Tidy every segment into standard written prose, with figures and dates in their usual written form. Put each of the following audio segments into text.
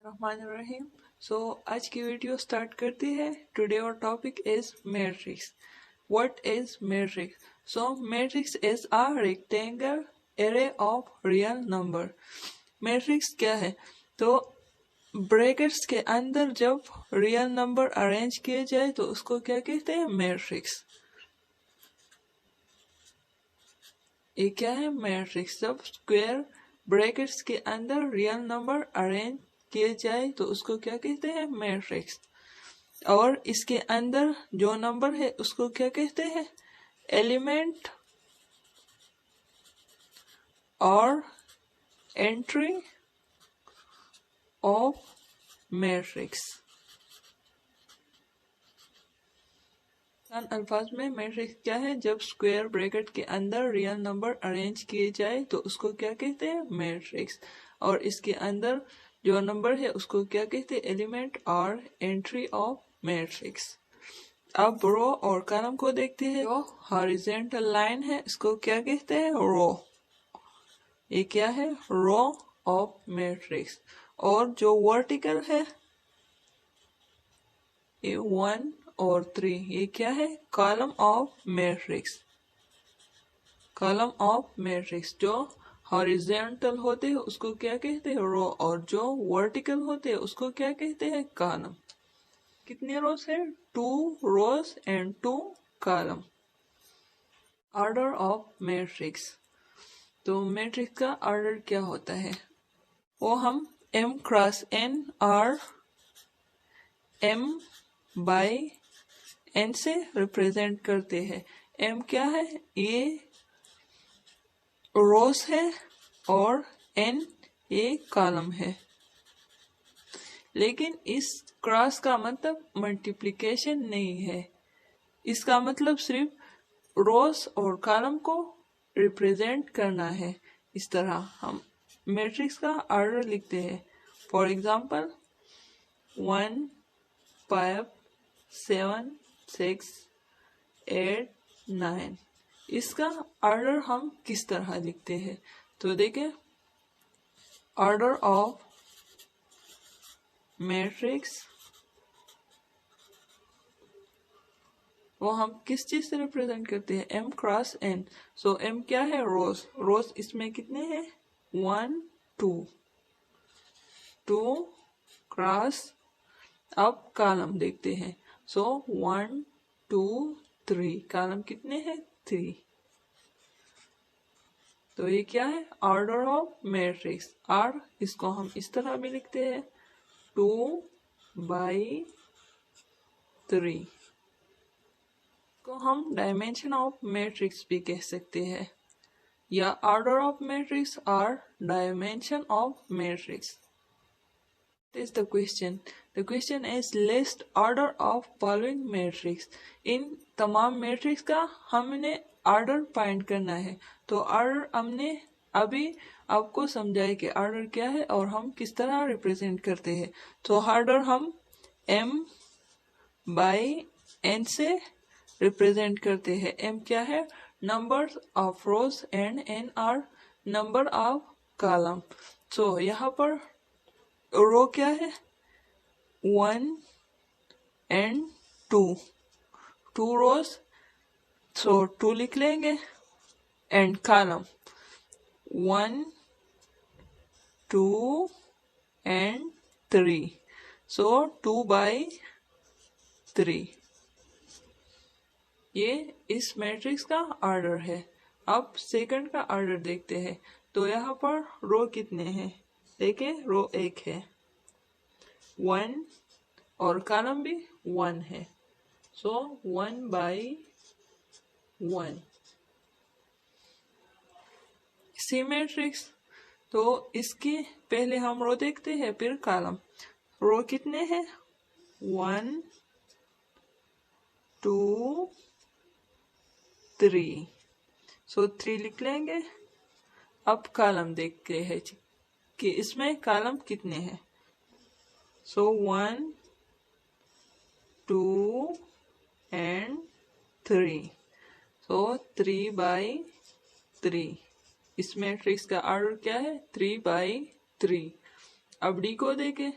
रहीम। आज की video start करती है। टुडे और topic is matrix. What is matrix? Matrix is a rectangle array of real number. Matrix क्या है? तो ब्रैकेट्स के अंदर जब रियल नंबर अरेंज किए जाए तो उसको क्या कहते हैं? मैट्रिक्स। ये क्या है? मैट्रिक्स। जब स्क्वायर ब्रैकेट्स के अंदर रियल नंबर अरेंज किए जाए तो उसको क्या कहते हैं? मैट्रिक्स। और इसके अंदर जो नंबर है उसको क्या कहते हैं? एलिमेंट और एंट्री ऑफ मैट्रिक्स। अल्फाज में मैट्रिक्स क्या है? जब स्क्वायर ब्रैकेट के अंदर रियल नंबर अरेंज किए जाए तो उसको क्या कहते हैं? मैट्रिक्स। और इसके अंदर जो नंबर है उसको क्या कहते हैं? एलिमेंट और एंट्री ऑफ मैट्रिक्स। अब रो और कॉलम को देखते हैं। जो हॉरिजॉन्टल लाइन है इसको क्या कहते हैं? रो। ये क्या है? Row of matrix. और जो वर्टिकल है ये 1 और 3, ये क्या है? Column of matrix. Column of matrix. जो हॉरिजॉन्टल होते हैं उसको क्या कहते हैं? रो। और जो वर्टिकल होते हैं उसको क्या कहते हैं? कॉलम। कितने रोज है? 2 rows and 2 column. Order of matrix. तो मैट्रिक्स का ऑर्डर क्या होता है? वो हम m क्रॉस n और m बाय n से रिप्रेजेंट करते हैं। m क्या है? ये रोज है और n ये कॉलम है। लेकिन इस क्रॉस का मतलब मल्टीप्लिकेशन नहीं है। इसका मतलब सिर्फ रोज और कॉलम को रिप्रेजेंट करना है। इस तरह हम मैट्रिक्स का ऑर्डर लिखते हैं। For example 1 5 7 6 8 9। इसका ऑर्डर हम किस तरह लिखते हैं? तो देखिए, ऑर्डर ऑफ मैट्रिक्स वो हम किस चीज से रिप्रेजेंट करते हैं? m cross n। सो m क्या है? रोज। रोज इसमें कितने हैं? 1 2 2 क्रॉस। अब कॉलम देखते हैं। 1 2 3। कॉलम कितने हैं? 3। तो ये क्या है? Order of matrix. और इसको हम इस तरह भी लिखते हैं 2 बाई 3 को हम डायमेंशन ऑफ मैट्रिक्स भी कह सकते हैं, या ऑर्डर ऑफ मैट्रिक्स और dimension of matrix. Is the question. The question is list order of following matrix. इन तमाम मैट्रिक्स का हमने ऑर्डर फाइंड करना है। तो ऑर्डर हमने अभी आपको समझाया कि ऑर्डर क्या है और हम किस तरह रिप्रेजेंट करते हैं। तो ऑर्डर हम m बाई n से रिप्रेजेंट करते हैं। m क्या है? Number of rows and n are number of column. So यहाँ पर रो क्या है? 1 एंड 2। 2 रोज, सो 2 लिख लेंगे। And column 1 2 and 3, so 2 by 3। ये इस मैट्रिक्स का ऑर्डर है। अब सेकंड का ऑर्डर देखते हैं। तो यहाँ पर रो कितने हैं? देखिए, रो 1 है, 1 और कॉलम भी 1 है। So 1 by 1। C matrix. तो इसके पहले हम रो देखते हैं फिर कॉलम। रो कितने हैं? 1 2 3, सो 3 लिख लेंगे। अब कॉलम देखते हैं कि इसमें कॉलम कितने हैं। सो 1 2 एंड 3, सो 3 बाई 3। इस मैट्रिक्स का ऑर्डर क्या है? 3 बाई 3। अब डी को देखें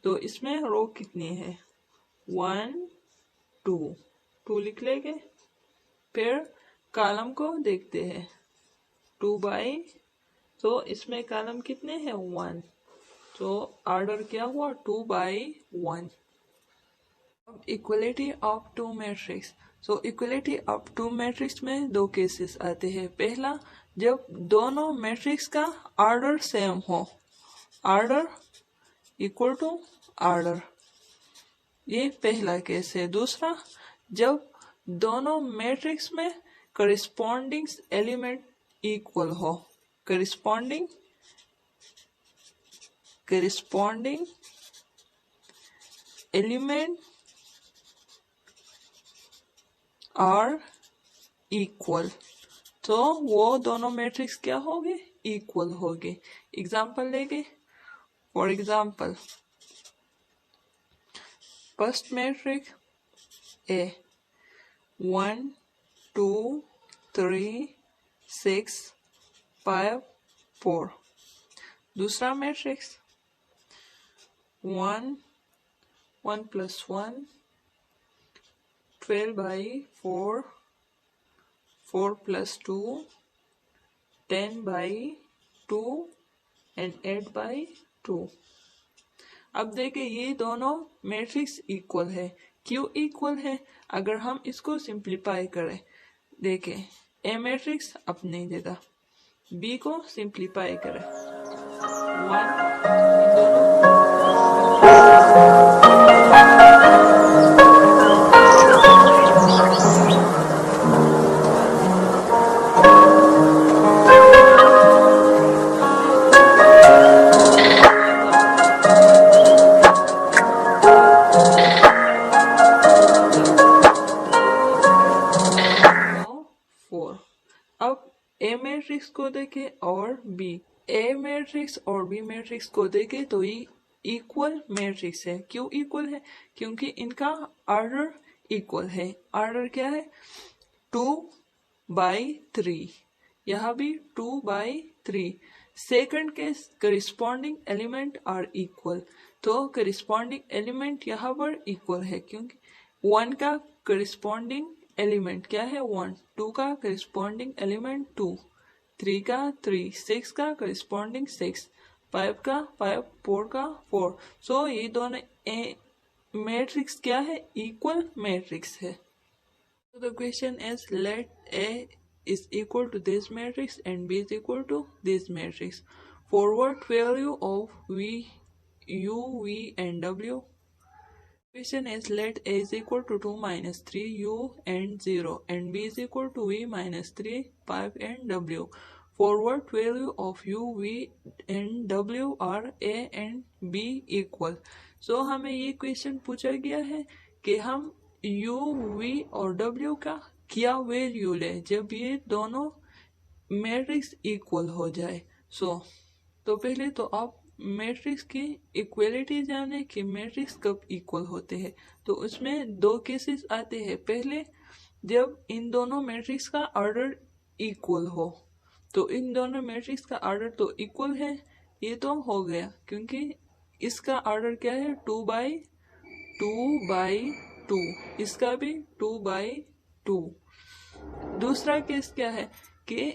तो इसमें रो कितनी है? 1 2 लिख लेंगे। फिर कॉलम को देखते हैं, 2 बाई, तो इसमें कॉलम कितने हैं? 1, तो ऑर्डर क्या हुआ? 2 बाई 1। अब equality of two matrix. So equality of two matrix में दो केसेस आते हैं। पहला, जब दोनों मैट्रिक्स का ऑर्डर सेम हो, ऑर्डर इक्वल टू ऑर्डर, ये पहला केस है। दूसरा, जब दोनों मैट्रिक्स में करिस्पॉन्डिंग एलिमेंट इक्वल हो, करिस्पॉन्डिंग एलिमेंट आर इक्वल, तो वो दोनों मैट्रिक्स क्या होंगे? इक्वल होंगे। एग्जाम्पल लेंगे। For example, first matrix A 1 2 3 6 5 4। दूसरा matrix 1 1 + 1 12 by 4 4 + 2 10 by 2 and 8 by 2। अब देखें, ये दोनों मैट्रिक्स इक्वल है। क्यों इक्वल है? अगर हम इसको सिंप्लीफाई करें, देखें, ए मैट्रिक्स अपनी जगह, बी को सिंप्लीफाई करें, 4। अब ए मैट्रिक्स को देखें और बी, ए मैट्रिक्स और बी मैट्रिक्स को देखें तो ये इक्वल मैट्रिक्स है। क्यों इक्वल है? क्योंकि इनका ऑर्डर इक्वल है। ऑर्डर क्या है? 2 बाई 3, यहाँ भी 2 बाई 3। सेकंड के करिस्पॉन्डिंग एलिमेंट आर इक्वल, तो करिस्पॉन्डिंग एलिमेंट यहाँ पर इक्वल है, क्योंकि 1 का करिस्पॉन्डिंग एलिमेंट क्या है? 1, 2 का करिस्पॉन्डिंग एलिमेंट 2, 3 का 3, 6 का करिस्पॉन्डिंग 6, 5 का 5, 4 का 4। सो ये दोनों मैट्रिक्स क्या है? इक्वल मैट्रिक्स है। So the question is, let A is equal to this matrix and B is equal to this matrix. Forward value of V, U, V and W. Question is, let A is equal to 2 minus 3 U and 0 and B is equal to V minus 3 5 and W. Forward value of U, V and W are A and B equal. So हमें ये question पूछा गया है कि हम U, V और W का क्या वैल्यू ले जब ये दोनों मैट्रिक्स इक्वल हो जाए। तो पहले तो आप मैट्रिक्स की इक्वलिटी जाने कि मैट्रिक्स कब इक्वल होते हैं। तो उसमें दो केसेस आते हैं। पहले, जब इन दोनों मैट्रिक्स का ऑर्डर इक्वल हो, तो इन दोनों मैट्रिक्स का ऑर्डर तो इक्वल है, ये तो हो गया, क्योंकि इसका ऑर्डर क्या है? 2 बाई 2, इसका भी 2 बाई 2। दूसरा केस क्या है कि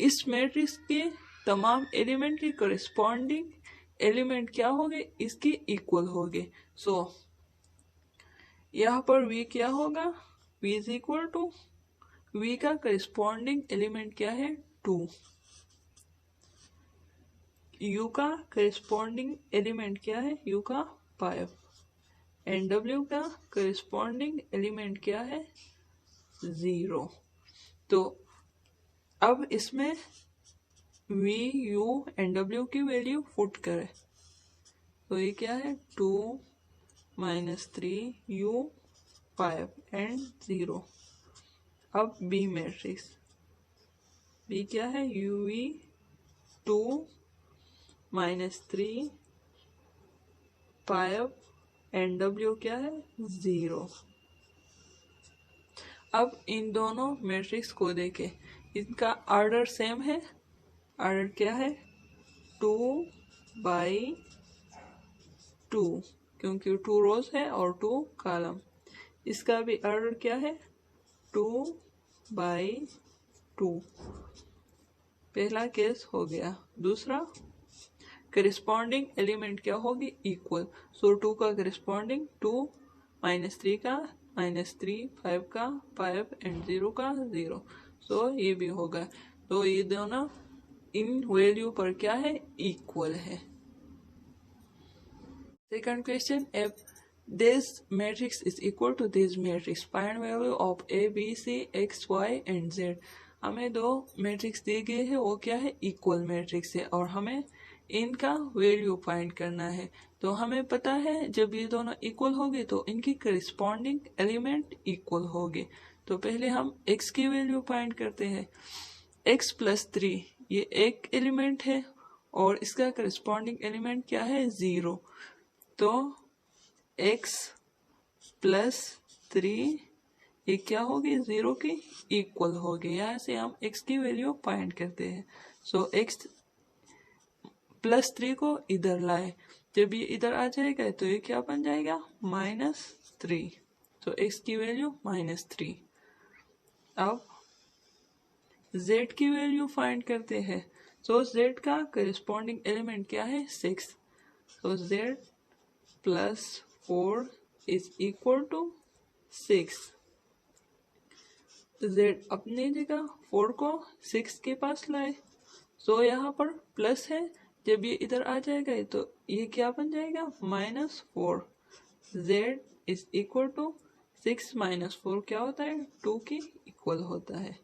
इस मैट्रिक्स के तमाम एलिमेंट के कॉरेस्पॉन्डिंग एलिमेंट क्या होंगे? इसके इक्वल होंगे। यहाँ पर V क्या होगा? V is equal to, V का कॉरेस्पॉन्डिंग एलिमेंट क्या है? 2। U का कॉरेस्पॉन्डिंग एलिमेंट क्या है? U का 5। एंड W का कॉरेस्पॉन्डिंग एलिमेंट क्या है? 0। तो अब इसमें V, U एंड W की वैल्यू पुट करें, तो ये क्या है? 2 minus 3 U 5 एंड 0। अब B मैट्रिक्स, B क्या है? UV 2 minus 3 5 एंड W क्या है? 0। अब इन दोनों मैट्रिक्स को देखें, इनका ऑर्डर सेम है। ऑर्डर क्या है? 2 बाई 2, क्योंकि 2 रोज है और 2 कॉलम। इसका भी ऑर्डर क्या है, 2/2। पहला केस हो गया। दूसरा, करिस्पॉन्डिंग एलिमेंट क्या होगी, इक्वल। सो 2 का करिस्पॉन्डिंग 2, -3 का -3, 5 का 5 एंड 0 का 0। सो ये भी होगा। तो ये दोनों इन वैल्यू पर क्या है, इक्वल है। Second question, if this matrix is equal to this matrix, find value of a, b, c, x, y and z। हमें दो मैट्रिक्स दिए गए हैं, वो क्या है, इक्वल मैट्रिक्स है और हमें इनका वैल्यू फाइंड करना है। तो हमें पता है जब ये दोनों इक्वल होंगे तो इनकी करिस्पॉन्डिंग एलिमेंट इक्वल होंगे। तो पहले हम x की वैल्यू फाइंड करते हैं। x + 3 ये एक एलिमेंट है और इसका करिस्पॉन्डिंग एलिमेंट क्या है, 0। तो x + 3 ये क्या होगी, 0 की इक्वल होगी। यहाँ से हम x की वैल्यू फाइंड करते हैं। सो x + 3 को इधर लाए, जब ये इधर आ जाएगा तो ये क्या बन जाएगा, -3। तो x की वैल्यू -3। अब z की वैल्यू फाइंड करते हैं। सो z का करिस्पॉन्डिंग एलिमेंट क्या है, 6। तो z + 4 = 6। z अपनी जगह 4 को 6 के पास लाए। सो यहाँ पर प्लस है, जब ये इधर आ जाएगा तो ये क्या बन जाएगा, -4। z = 6 - 4 क्या होता है, 2 के इक्वल होता है।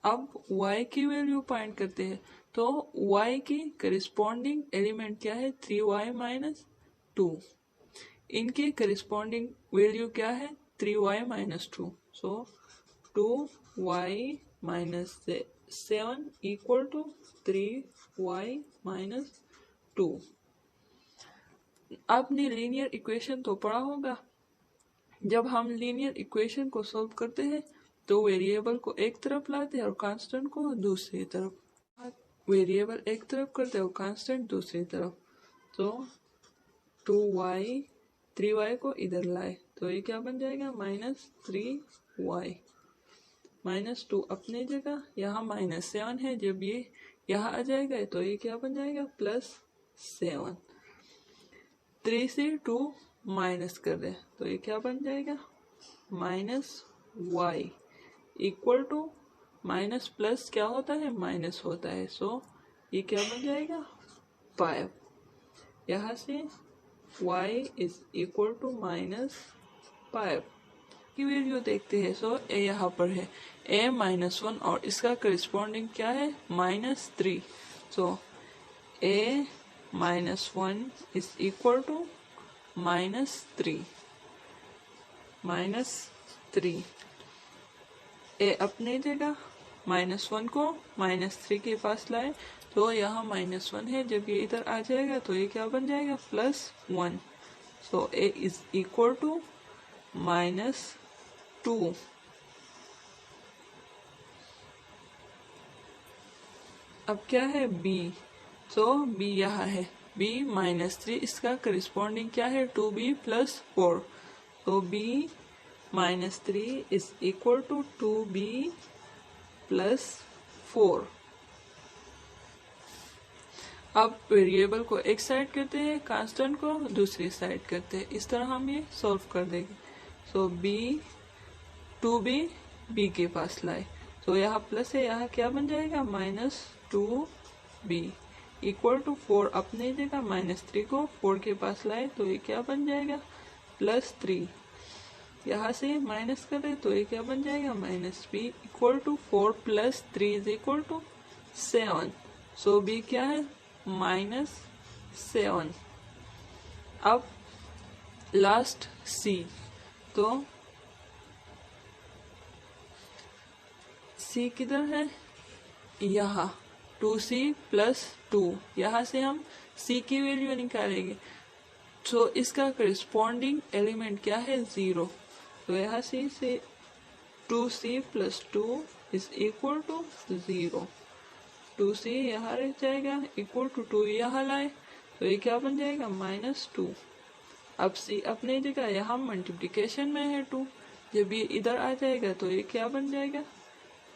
अब y की वैल्यू फाइंड करते हैं। तो y की करिस्पॉन्डिंग एलिमेंट क्या है, 3y - 2। इनकी करिस्पॉन्डिंग वैल्यू क्या है, 3y - 2। सो 2y - 7 = 3y - 2। आपने लीनियर इक्वेशन तो पढ़ा होगा। जब हम लीनियर इक्वेशन को सॉल्व करते हैं तो वेरिएबल को एक तरफ लाते हैं और कांस्टेंट को दूसरी तरफ। वेरिएबल एक तरफ करते हैं और कांस्टेंट दूसरी तरफ। तो 2y 3y को इधर लाए तो ये क्या बन जाएगा, -3y। -2 अपनी जगह, यहाँ -7 है, जब ये यहाँ आ जाएगा तो ये क्या बन जाएगा, +7। 3 से 2 माइनस कर दे तो ये क्या बन जाएगा, -y = माइनस प्लस क्या होता है, माइनस होता है। सो ये क्या बन जाएगा, 5। यहाँ से y = -5 की वैल्यू देखते हैं। सो a यहाँ पर है, a -1 और इसका करिस्पॉन्डिंग क्या है, -3। सो a -1 = -3। a अपनी जगह, -1 को -3 के पास लाए तो यहाँ -1 है, जब ये इधर आ जाएगा तो ये क्या बन जाएगा, +1। सो a = -2। अब क्या है, b। सो b यहाँ है, b -3 इसका करिस्पॉन्डिंग क्या है, 2b + 4। तो b -3 = 2b + 4। अब वेरिएबल को एक साइड करते हैं, कांस्टेंट को दूसरी साइड करते हैं। इस तरह हम ये सॉल्व कर देंगे। सो b 2b b के पास लाए तो यहाँ प्लस है, यहाँ क्या बन जाएगा, -2b = 4। अपनी जगह -3 को 4 के पास लाए तो ये क्या बन जाएगा, +3। यहाँ से माइनस करें तो ये क्या बन जाएगा, -b = 4 + 3 = 7। सो b क्या है, -7। अब लास्ट c। तो c किधर है, यहाँ 2c + 2। यहाँ से हम c की वैल्यू निकालेंगे। तो इसका करिस्पॉन्डिंग एलिमेंट क्या है, 0। तो यहाँ से 2c + 2 = 0। 2c यहाँ रह जाएगा, = 2 यहाँ लाए तो ये क्या बन जाएगा -2। अब सी अपनी जगह, यहाँ मल्टीप्लिकेशन में है 2, जब ये इधर आ जाएगा तो ये क्या बन जाएगा,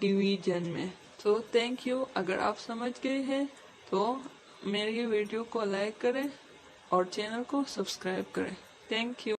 डिवीजन में। तो थैंक यू। अगर आप समझ गए हैं तो मेरी वीडियो को लाइक करें और चैनल को सब्सक्राइब करें। Thank you.